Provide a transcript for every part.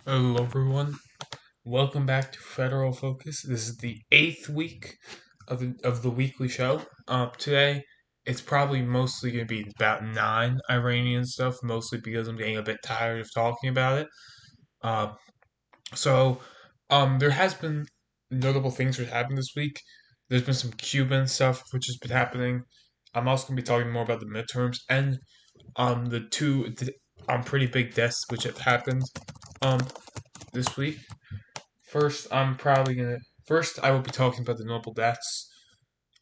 Hello, everyone. Welcome back to Federal Focus. This is the eighth week of the weekly show. Today, it's probably mostly going to be about non-Iranian stuff, mostly because I'm getting a bit tired of talking about it. Uh, so, there has been notable things that happened this week. There's been some Cuban stuff which has been happening. I'm also going to be talking more about the midterms and the pretty big deaths which have happened um this week. First, I will be talking about the notable deaths.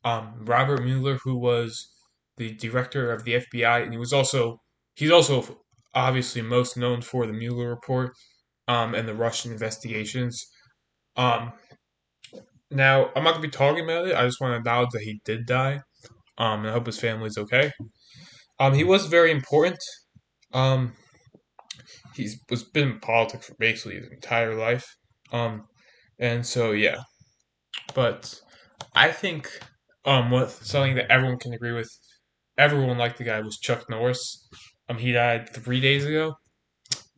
Robert Mueller, who was the director of the FBI, and he's also obviously most known for the Mueller report, and the Russian investigations. Um, Now I'm not gonna be talking about it. I just want to acknowledge that he did die. And I hope his family's okay. He was very important. Um, he's was been in politics for basically his entire life. Um, and so yeah, but I think what something that everyone can agree with, everyone liked the guy was Chuck Norris. He died 3 days ago,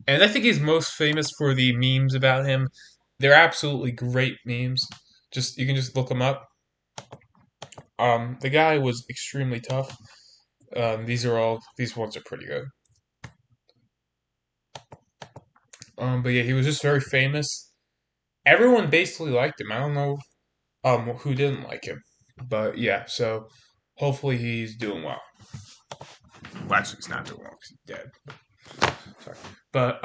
and I think he's most famous for the memes about him. They're absolutely great memes. Just you can just look them up. The guy was extremely tough. These ones are pretty good. But yeah, he was just very famous. Everyone basically liked him. I don't know who didn't like him, but yeah. So hopefully he's doing well. Well, actually, he's not doing well because he's dead. Sorry. But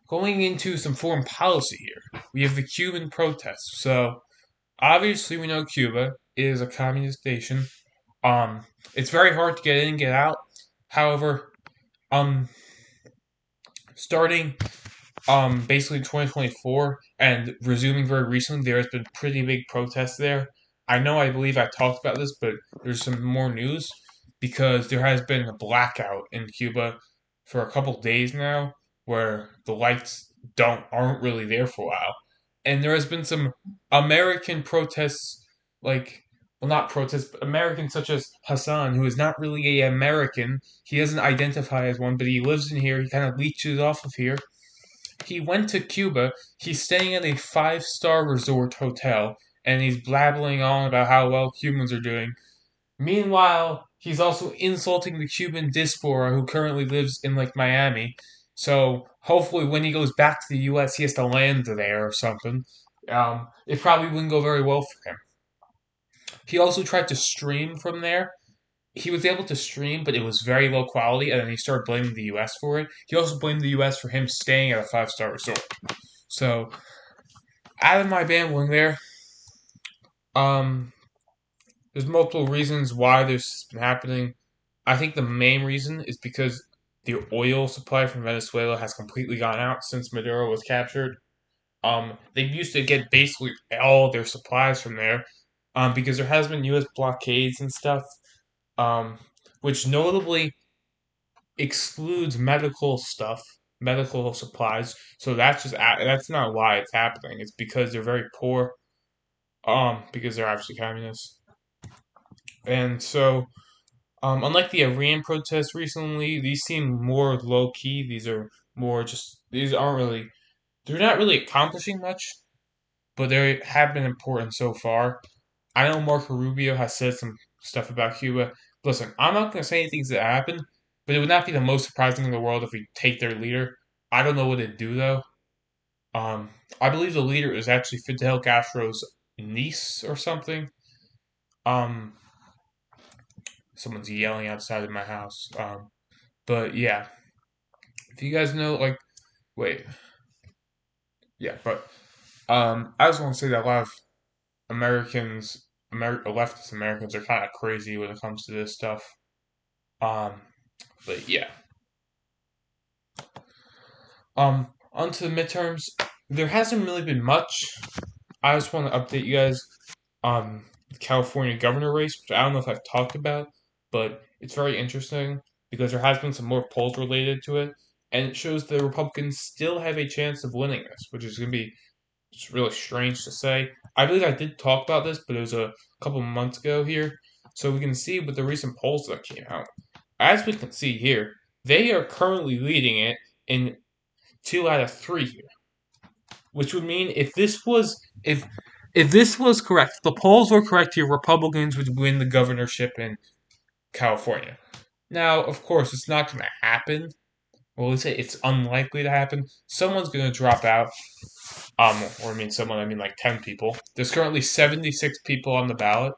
going into some foreign policy here, we have the Cuban protests. So obviously, we know Cuba is a communist nation. Um, it's very hard to get in and get out. However, um, starting basically 2024 and resuming very recently, there has been pretty big protests there. I believe I talked about this, but there's some more news because there has been a blackout in Cuba for a couple days now, where the lights don't aren't really there for a while, and there has been some American protests, like well, not protests, but Americans such as Hassan, who is not really a American. He doesn't identify as one, but he lives in here. He kind of leeches off of here. He went to Cuba. He's staying at a five-star resort hotel, and he's blabbling on about how well Cubans are doing. Meanwhile, he's also insulting the Cuban diaspora who currently lives in like Miami. So hopefully, when he goes back to the U.S., he has to land there or something. It probably wouldn't go very well for him. He also tried to stream from there. He was able to stream, but it was very low quality, and then he started blaming the U.S. for it. He also blamed the U.S. for him staying at a five-star resort. So, out of my rambling there, um, there's multiple reasons why this has been happening. I think the main reason is because the oil supply from Venezuela has completely gone out since Maduro was captured. They used to get basically all their supplies from there, because there has been U.S. blockades and stuff, um, which notably excludes medical stuff, medical supplies. So that's not why it's happening. It's because they're very poor. Because they're obviously communists, and so unlike the Iran protests recently, these seem more low key. These aren't really they're not really accomplishing much, but they have been important so far. I know Marco Rubio has said some stuff about Cuba. Listen, I'm not going to say anything's that happened, but it would not be the most surprising in the world if we take their leader. I don't know what it'd do though. Um, I believe the leader is actually Fidel Castro's niece or something. Um, Someone's yelling outside of my house. But yeah, if you guys know, like, wait, yeah, but I just want to say that a lot of leftist Americans are kind of crazy when it comes to this stuff. Um, but yeah, onto the midterms. There hasn't really been much. I just want to update you guys on the California governor race, which I don't know if I've talked about, but it's very interesting because there has been some more polls related to it, and it shows the Republicans still have a chance of winning this, which is going to be it's really strange to say. I believe I did talk about this, but it was a couple months ago here. So we can see with the recent polls that came out. As we can see here, they are currently leading it in two out of three here, which would mean if this was correct, if the polls were correct here, Republicans would win the governorship in California. Now, of course, it's not going to happen. Well, let's say it's unlikely to happen. Someone's going to drop out. Or I mean someone, I mean like 10 people. There's currently 76 people on the ballot.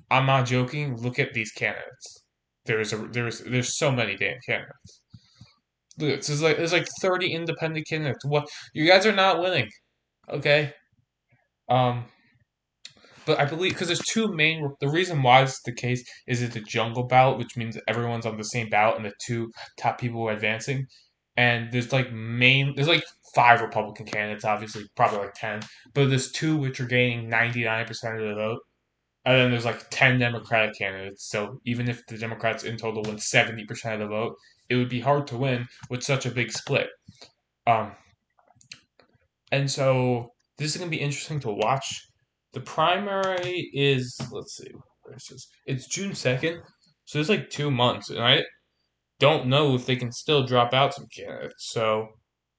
I'm not joking. Look at these candidates. There's so many damn candidates. Look, there's like 30 independent candidates. What, you guys are not winning, okay? Um, but I believe because there's two main. The reason why it's the case is it's a jungle ballot, which means everyone's on the same ballot, and the two top people are advancing. And there's like five Republican candidates, obviously probably like 10, but there's two which are gaining 99% of the vote, and then there's like 10 Democratic candidates. So even if the Democrats in total win 70% of the vote, it would be hard to win with such a big split. Um, and so this is going to be interesting to watch. The primary is, let's see, it's June 2nd, so it's like 2 months, and I don't know if they can still drop out some candidates. So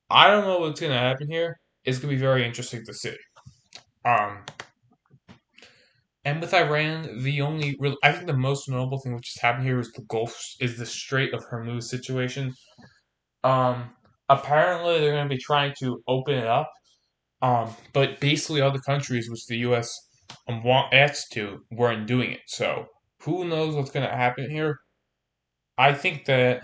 I don't know what's going to happen here. It's going to be very interesting to see. Um, and with Iran, I think the most notable thing which has happened here is the Strait of Hormuz situation. Um, Apparently they're going to be trying to open it up. But basically other countries which the U.S. Asked to weren't doing it. So who knows what's going to happen here? I think that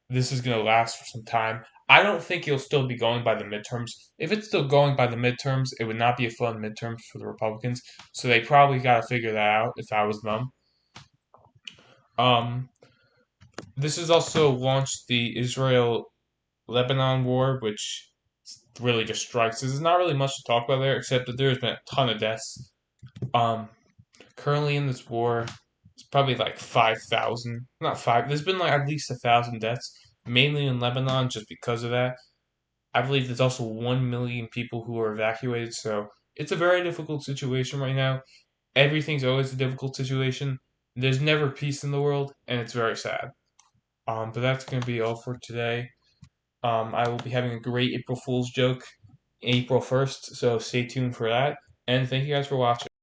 this is going to last for some time. I don't think he'll still be going by the midterms. If it's still going by the midterms, it would not be a fun midterms for the Republicans. So they probably got to figure that out if I was them. Um, this has also launched the Israel Lebanon war, which really just strikes. There's not really much to talk about there, except that there's been a ton of deaths. Um, Currently in this war, it's probably like 5,000. Not five. There's been like at least 1,000 deaths, mainly in Lebanon, just because of that. I believe there's also 1 million people who are evacuated, so it's a very difficult situation right now. Everything's always a difficult situation. There's never peace in the world, and it's very sad. But that's going to be all for today. I will be having a great April Fool's joke April 1st, so stay tuned for that. And thank you guys for watching.